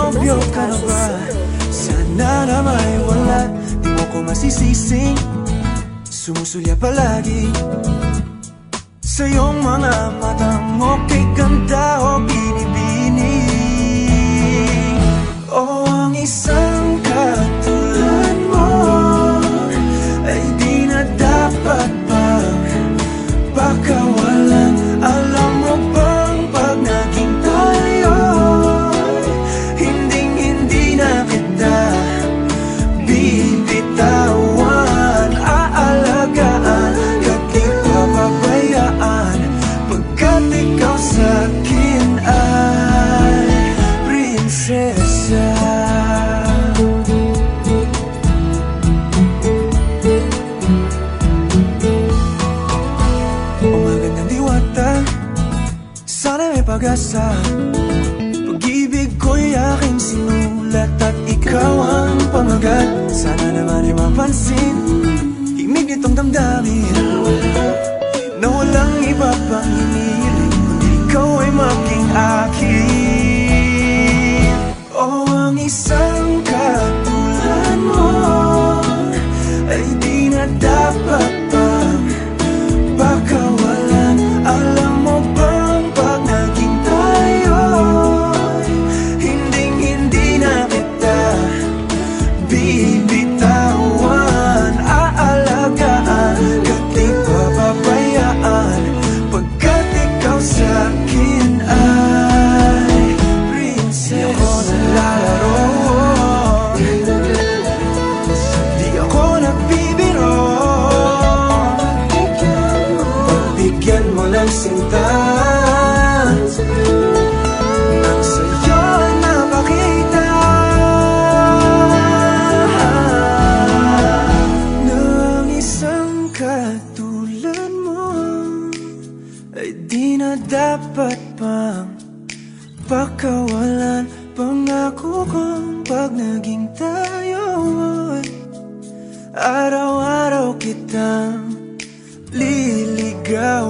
nobyo ka na ba? Sana na may wala, di mo ko masisising sumusulya palagi sa iyong mga matang okay ganda o binibini. O ang isang katulad mo ay di na dapat pang pakawalan. Alam mo bang pag naging tayo, hindi na kita bibitawan. Aalagaan at di papabayaan, pagkat ikaw sa'kin ay prinsesa. Sana may pag-asa, pag-ibig ko'y aking sinulat at ikaw ang pamagat. Sana naman ay mapansin himig nitong damdamin na walang iba pang hinihiling kundi ikaw ay maging akin. O ang isang katulad mo ay di na dapat pang pakawalan. Alam mo bang pag naging tayo, hindi na kita bibitawan. Aalagaan at di papabayaan, pagkat ikaw sa'kin ay prinsesa. Di ako naglalaro, di ako nagbibiro. Pagbigyan mo ng sinta, nang sa'yo napakita na ang isang katulad mo ay di na dapat pang pakawalan. Pangako kong pag naging tayo, araw-araw kitang liligawan.